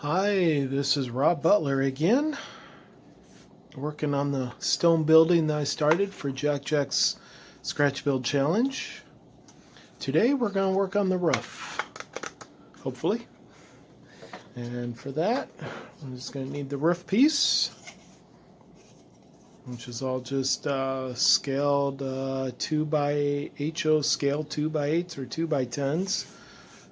Hi, this is Rob Butler again, working on the stone building that I started for Jack's Scratch Build Challenge. Today we're going to work on the roof, hopefully. And for that, I'm just going to need the roof piece, which is all just scaled 2 by HO scale 2 by 8s or 2 by 10s,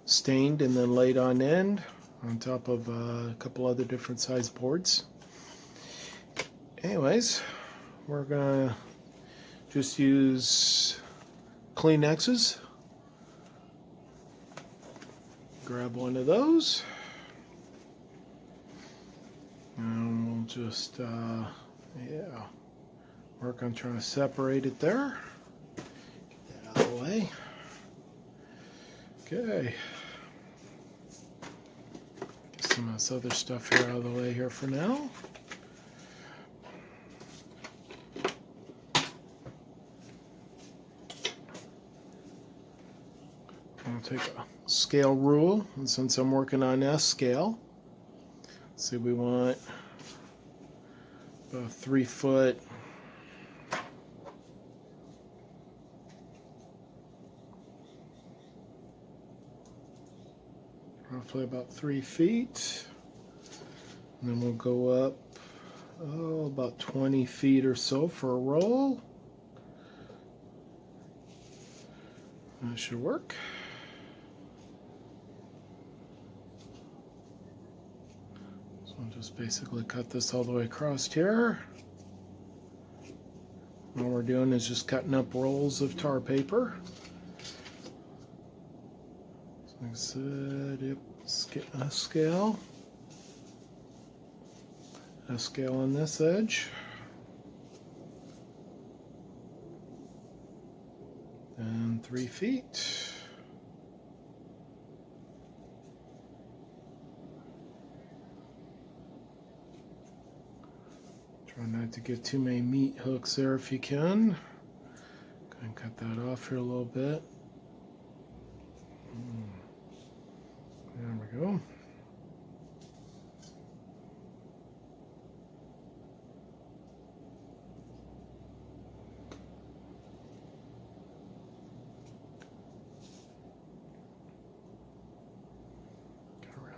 stained and then laid on end on top of a couple other different size boards. Anyways, we're gonna just use Kleenexes. Grab one of those, and we'll just work on trying to separate it there. Get that out of the way. Okay. Get some of this other stuff here out of the way here for now. I'll take a scale rule, and since I'm working on S scale, see, we want about 3 foot. Roughly about 3 feet, and then we'll go up about 20 feet or so for a roll. That should work. So I'll just basically cut this all the way across here. All we're doing is just cutting up rolls of tar paper. Like I said, yep, a scale on this edge, and 3 feet. Try not to get too many meat hooks there if you can. Go ahead and cut that off here a little bit. There we go.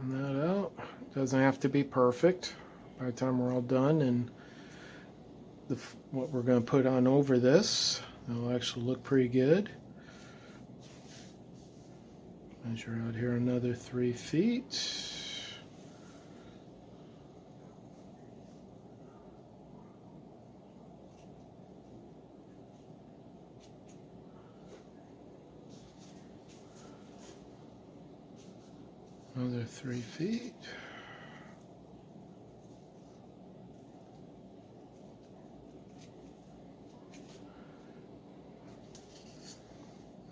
Round that out. It doesn't have to be perfect by the time we're all done, and what we're going to put on over this, it'll actually look pretty good. Measure out here another 3 feet. Another 3 feet.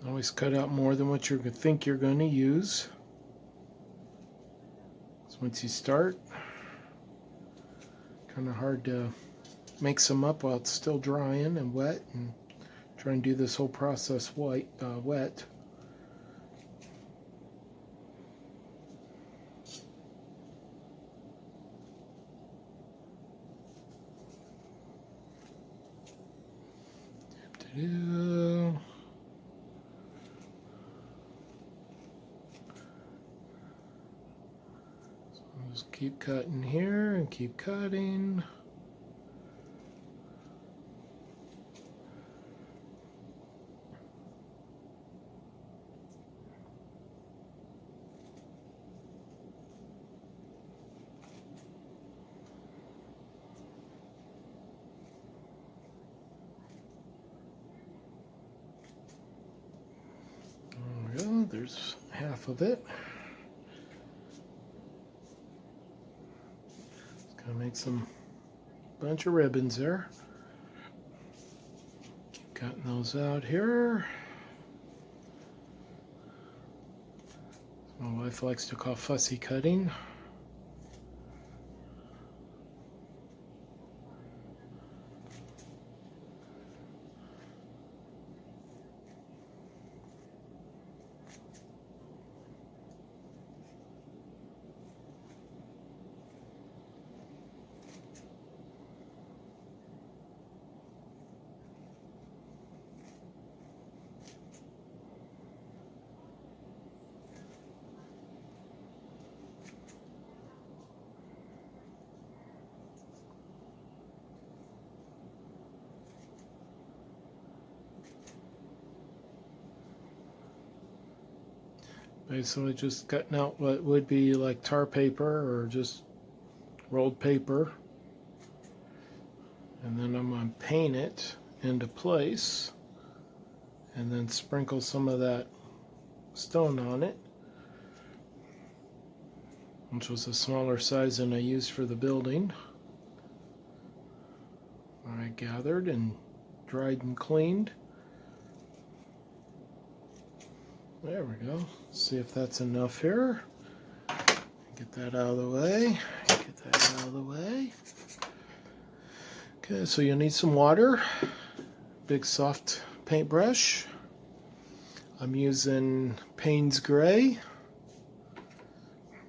Always cut out more than what you think you're going to use. So once you start, kind of hard to make some up while it's still drying and wet, and try and do this whole process wet. Just keep cutting here and keep cutting. There we go, there's half of it. Gonna make some bunch of ribbons there. Keep cutting those out here. My wife likes to call fussy cutting. Basically just cutting out what would be like tar paper or just rolled paper. And then I'm going to paint it into place and then sprinkle some of that stone on it, which was a smaller size than I used for the building. I gathered and dried and cleaned. There we go. See if that's enough here. Get that out of the way. Get that out of the way. Okay, so you'll need some water. Big soft paintbrush. I'm using Payne's Gray.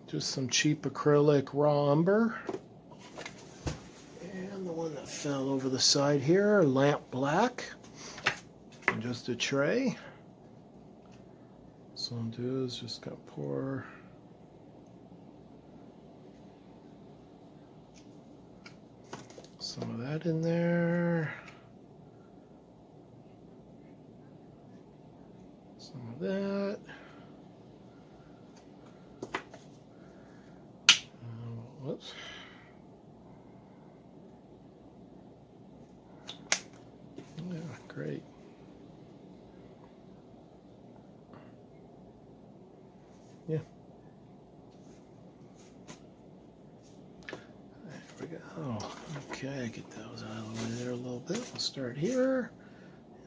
Just some cheap acrylic raw umber. And the one that fell over the side here, lamp black. And just a tray. So what I'll do is just gonna pour some of that in there. Some of that. Whoops. Yeah, great. Yeah. There we go. Okay, get those out of the way there a little bit. We'll start here.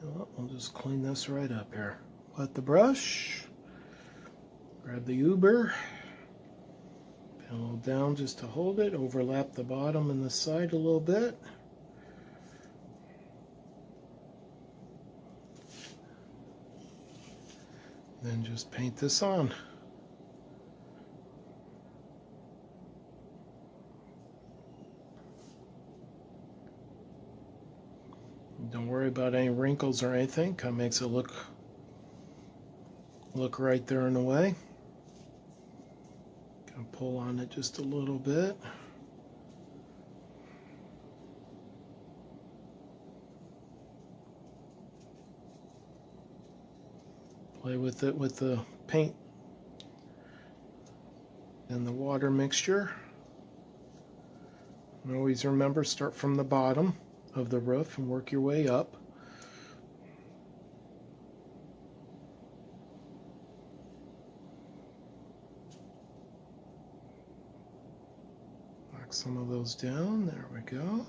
We'll just clean this right up here. Wet the brush. Grab the Uber. Pedal down just to hold it. Overlap the bottom and the side a little bit. Then just paint this on. Don't worry about any wrinkles or anything. Kind of makes it look right there in the way. Gonna pull on it just a little bit. Play with it with the paint and the water mixture. And always remember, start from the bottom of the roof and work your way up. Knock some of those down. There we go.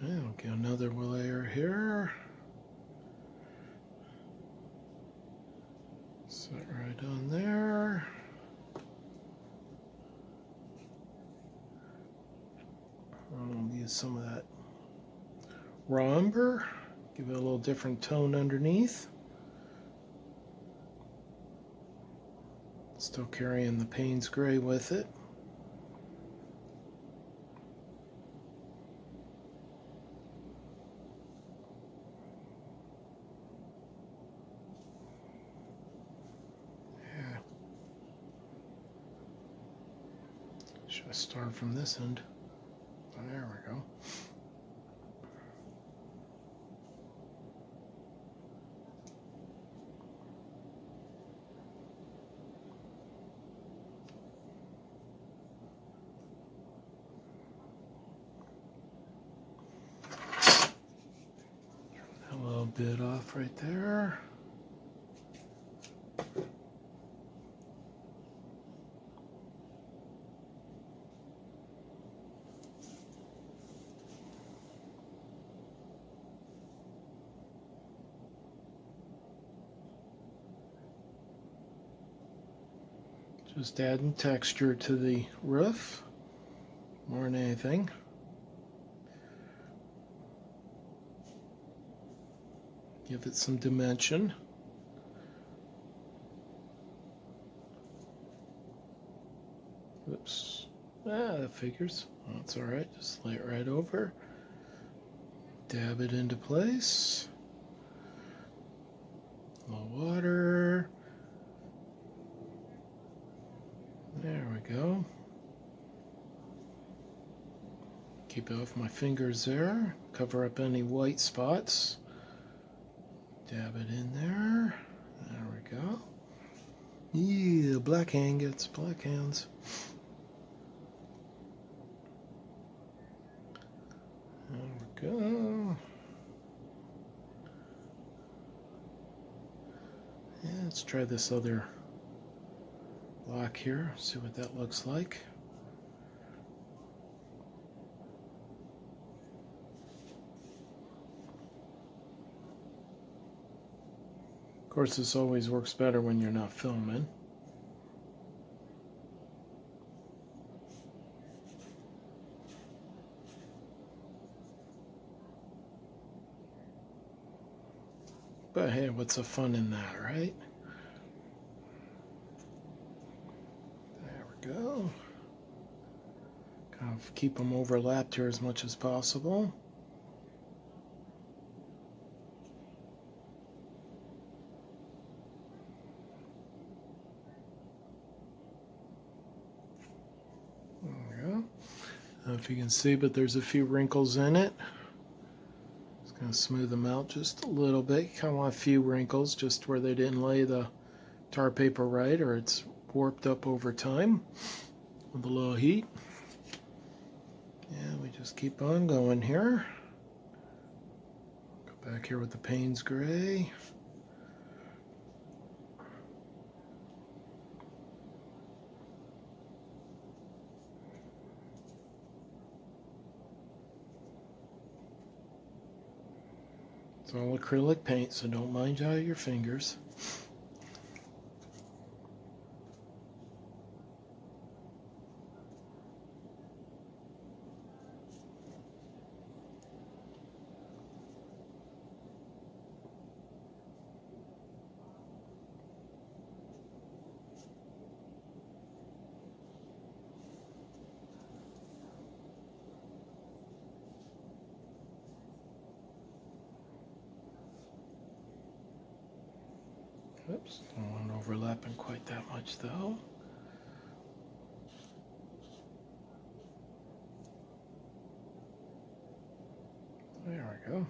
Okay, I'll get another layer here. Set right on there. I'll use some of that raw umber, give it a little different tone underneath. Still carrying the Payne's Gray with it. Yeah. Should I start from this end? There we go. A little bit off right there. Just adding texture to the roof, more than anything. Give it some dimension. Oops. That figures. That's alright. Just lay it right over. Dab it into place. A little water. There we go. Keep it off my fingers there. Cover up any white spots. Dab it in there. There we go. Yeah, black hand gets black hands. There we go. Yeah, let's try this other block here. See what that looks like. Of course, this always works better when you're not filming. But hey, what's the fun in that, right? There we go. Kind of keep them overlapped here as much as possible. There we go. I don't know if you can see, but there's a few wrinkles in it. Just going to smooth them out just a little bit. You kind of want a few wrinkles just where they didn't lay the tar paper right, or it's warped up over time with a little heat. Yeah, we just keep on going here. Go back here with the Payne's Gray. It's all acrylic paint, so don't mind your fingers. Oops, don't want overlapping quite that much though. There we go.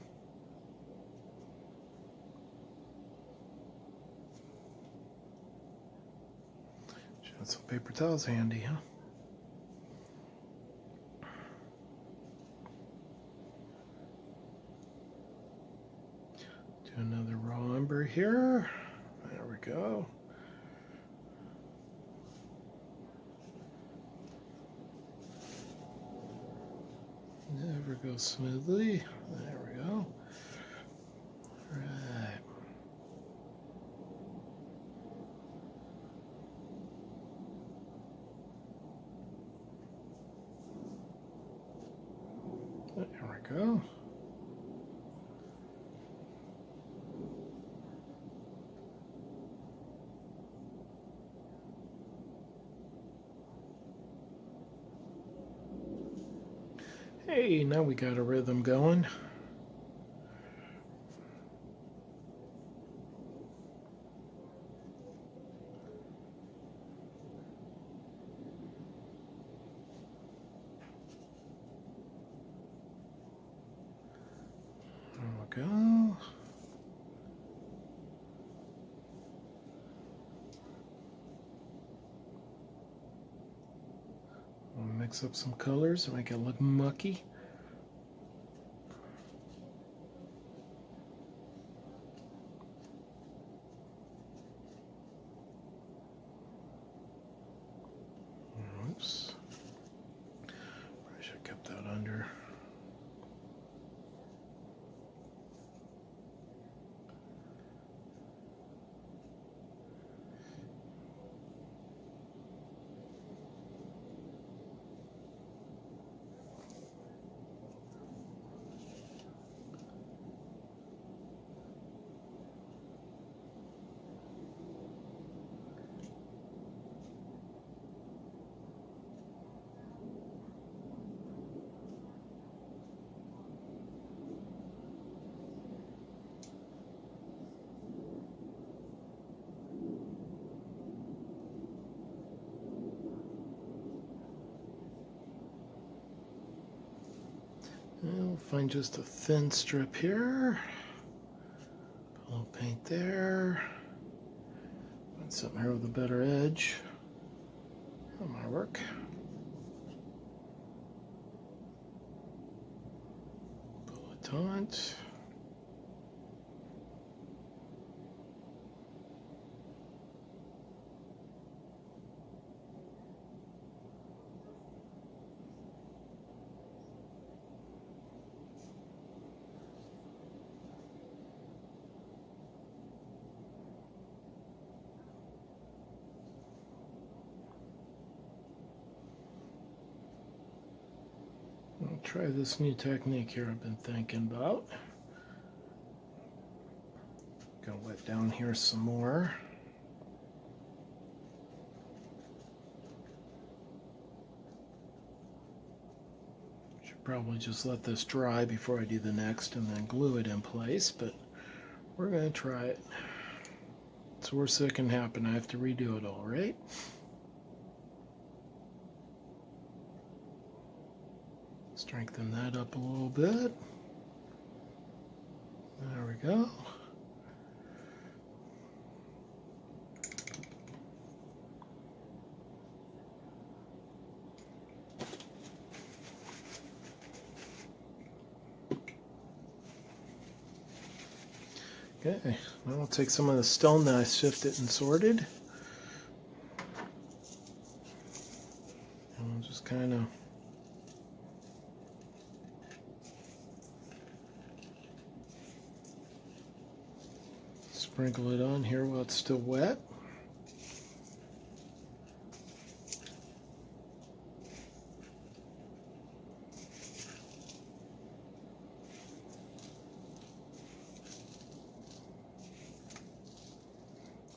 Should have some paper towels handy, huh? Do another raw umber here. There we go. Never goes smoothly. There we go. Right. There we go. Hey, now we got a rhythm going. There we go. We'll mix up some colors to make it look mucky. Oops. I should have kept that under. find just a thin strip here. Put a little paint there. Find something here with a better edge. That might work. Taunt. I'll try this new technique here I've been thinking about. Gonna wet down here some more. Should probably just let this dry before I do the next and then glue it in place, but we're gonna try it. It's the worst that can happen. I have to redo it all, right? Strengthen that up a little bit. There we go. Okay, now I'll take some of the stone that I sifted and sorted. And I'll just kind of sprinkle it on here while it's still wet.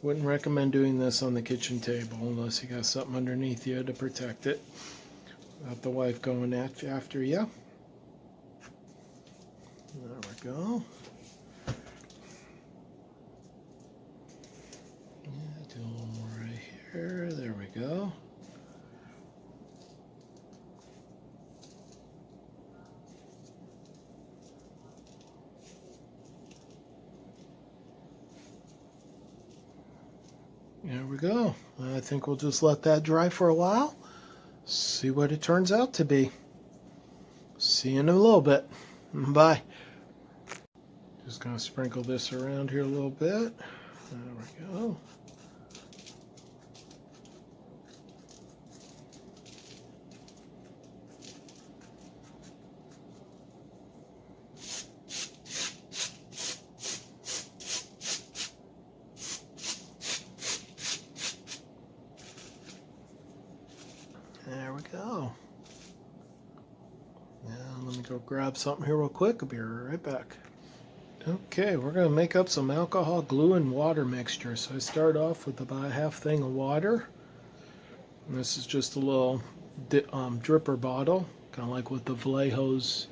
Wouldn't recommend doing this on the kitchen table unless you got something underneath you to protect it without the wife going after you. There we go. Yeah, do a little more right here. There we go. There we go. I think we'll just let that dry for a while. See what it turns out to be. See you in a little bit. Bye. Just going to sprinkle this around here a little bit. There we go. There we go. Now let me go grab something here real quick. I'll be right back. Okay, we're going to make up some alcohol, glue, and water mixture. So I start off with about a half thing of water. And this is just a little dripper bottle, kind of like with the Vallejos,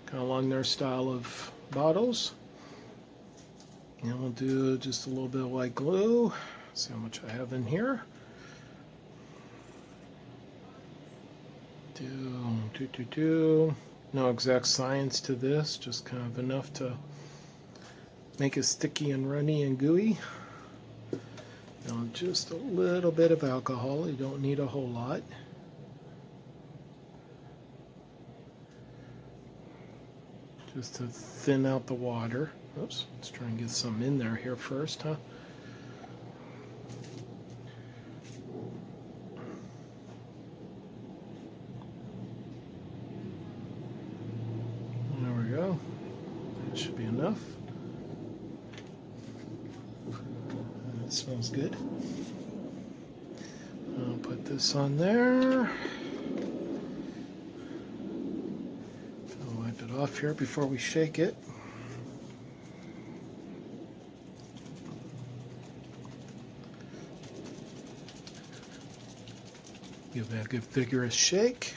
kind of along their style of bottles. And we'll do just a little bit of white glue. See how much I have in here. No exact science to this, just kind of enough to make it sticky and runny and gooey. Now just a little bit of alcohol, you don't need a whole lot. Just to thin out the water. Oops, let's try and get some in there here first, huh? There we go. That should be enough. That smells good. I'll put this on there. I'll wipe it off here before we shake it. Give that a good vigorous shake.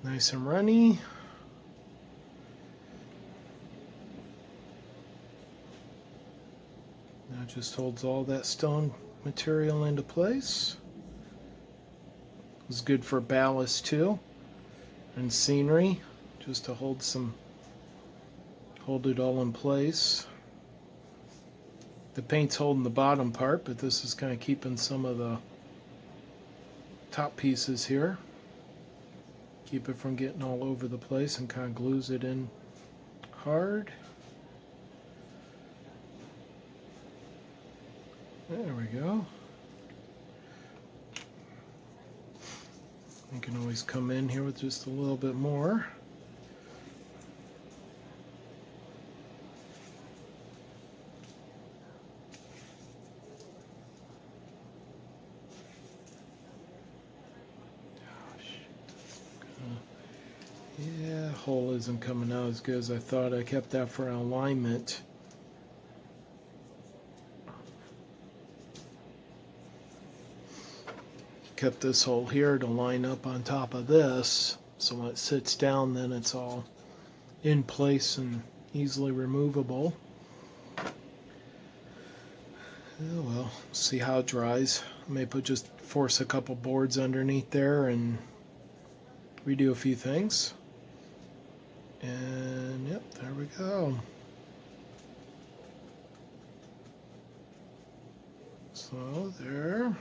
Nice and runny. Now it just holds all that stone material into place. It's good for ballast too. and scenery, just to hold it all in place. The paint's holding the bottom part, but this is kind of keeping some of the top pieces here. Keep it from getting all over the place, and kind of glues it in hard. There we go. You can always come in here with just a little bit more. Yeah, hole isn't coming out as good as I thought. I kept that for alignment. Kept this hole here to line up on top of this, so when it sits down, then it's all in place and easily removable. Oh well, see how it dries. I may just force a couple boards underneath there and redo a few things. And yep, there we go. So there.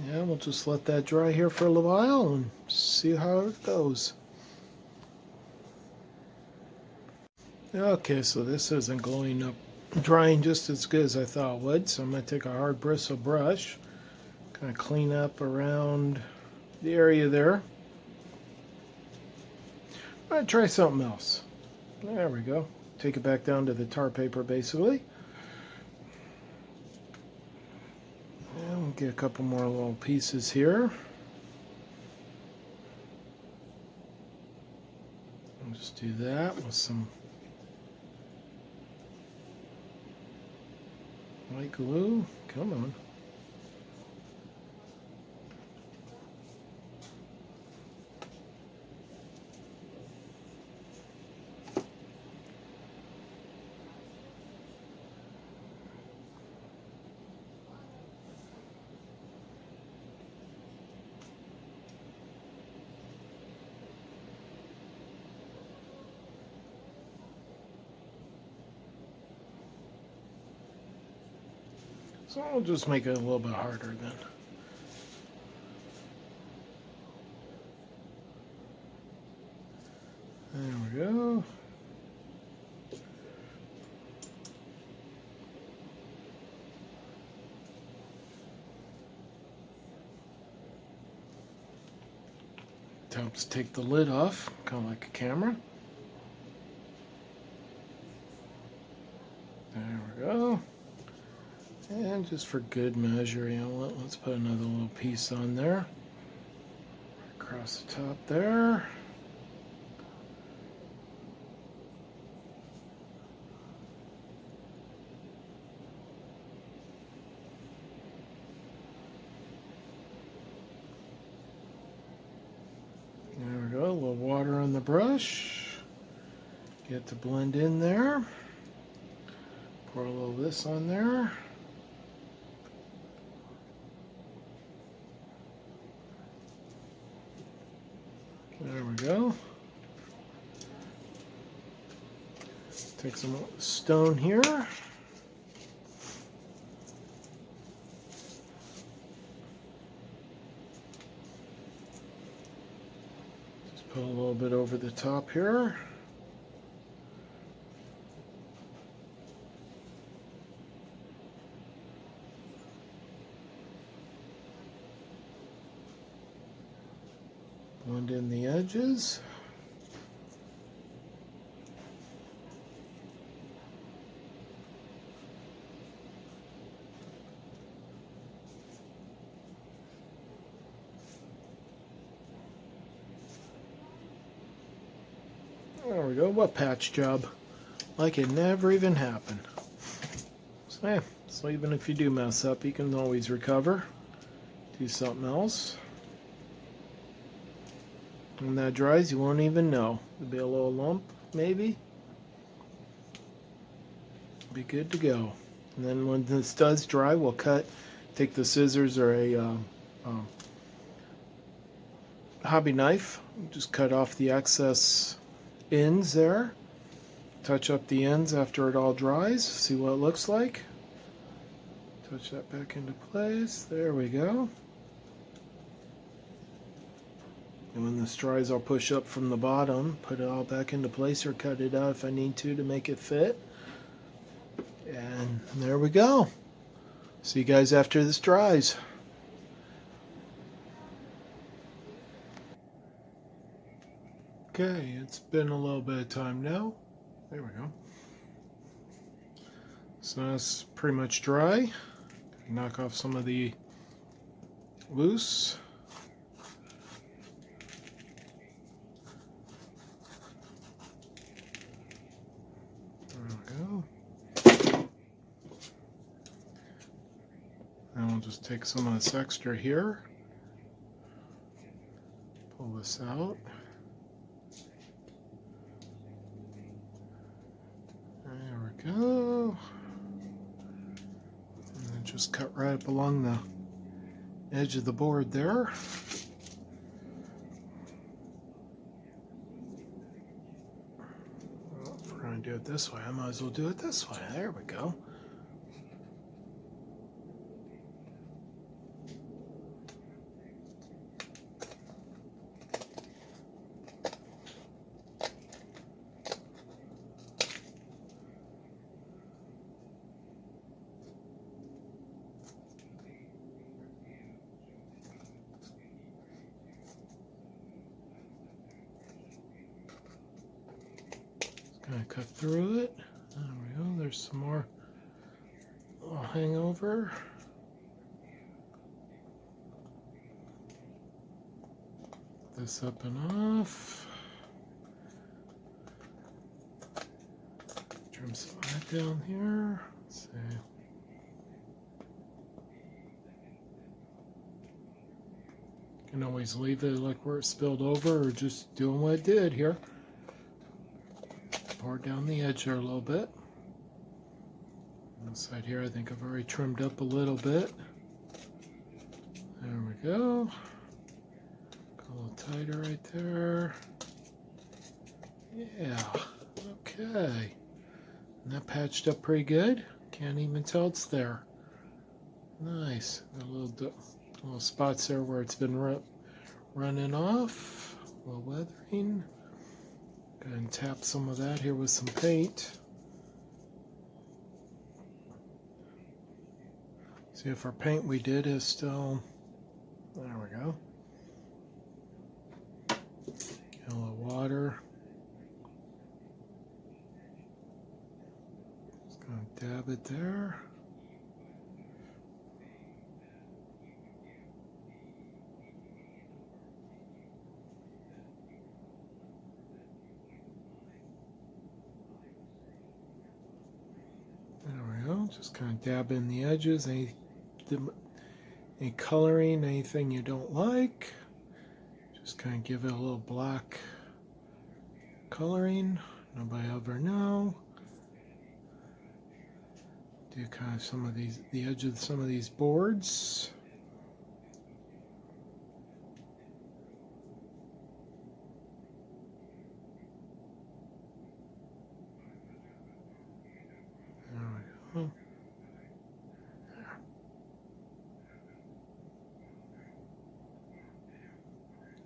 Yeah, we'll just let that dry here for a little while and see how it goes. Okay, so this isn't going up, drying just as good as I thought it would, so I'm going to take a hard bristle brush, kind of clean up around the area there. I'm going to try something else. There we go. Take it back down to the tar paper basically. And we'll get a couple more little pieces here. I'll just do that with some white glue. Come on. So I'll just make it a little bit harder then. There we go. It helps take the lid off, kind of like a camera. There we go. And just for good measure, you know, let's put another little piece on there. Across the top there. There we go, a little water on the brush. Get it to blend in there. Pour a little of this on there. There we go. Take some stone here. Just put a little bit over the top here. Blend in the edges. There we go. What patch job? like it never even happened. So, yeah, so even if you do mess up, you can always recover, do something else. When that dries, you won't even know. There'll be a little lump, maybe. Be good to go. And then when this does dry, we'll take the scissors or a hobby knife, just cut off the excess ends there. Touch up the ends after it all dries, see what it looks like. Touch that back into place. There we go. And when this dries, I'll push up from the bottom, put it all back into place, or cut it out if I need to make it fit. And there we go. See you guys after this dries. Okay, it's been a little bit of time now. There we go. So that's pretty much dry. Knock off some of the loose. There we go. And we'll just take some of this extra here. Pull this out. There we go. And then just cut right up along the edge of the board there. Well, if we're going to do it this way, I might as well do it this way. There we go. Gonna cut through it. There we go. There's some more little hangover. This up and off. Trim some of that down here. Let's see. You can always leave it like where it spilled over, or just doing what it did here. Pour down the edge there a little bit. On the side here, I think I've already trimmed up a little bit. There we go. Got a little tighter right there. Yeah, okay. And that patched up pretty good. Can't even tell it's there. Nice. Got a little spots there where it's been running off. A little weathering. Go ahead and tap some of that here with some paint. See if our paint we did is still, there we go. Get a little water. Just gonna dab it there. Just kind of dab in the edges, any coloring, anything you don't like. Just kind of give it a little black coloring. Nobody ever know. Do kind of some of these, the edge of some of these boards. There we go.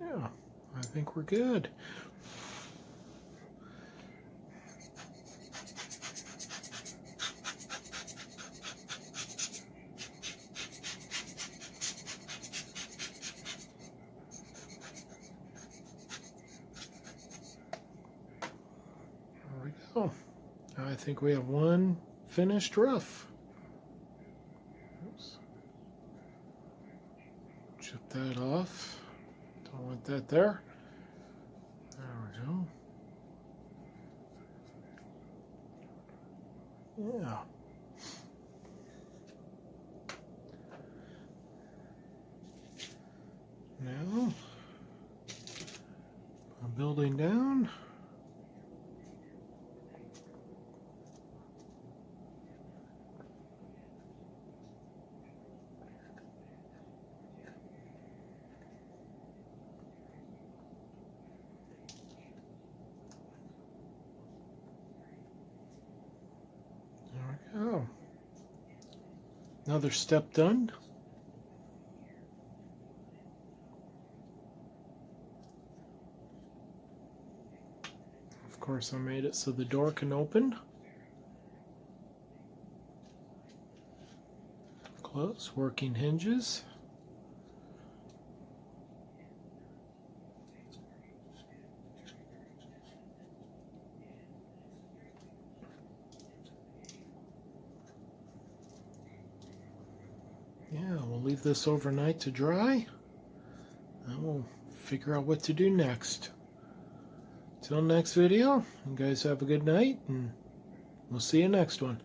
Yeah, I think we're good. There we go. I think we have one finished roof. Oops. Chip that off. Don't want that there. There we go. Yeah. Now, I'm building down. There we go. Another step done. Of course, I made it so the door can open. Close, working hinges. Yeah, we'll leave this overnight to dry, and we'll figure out what to do next. Till next video, you guys have a good night, and we'll see you next one.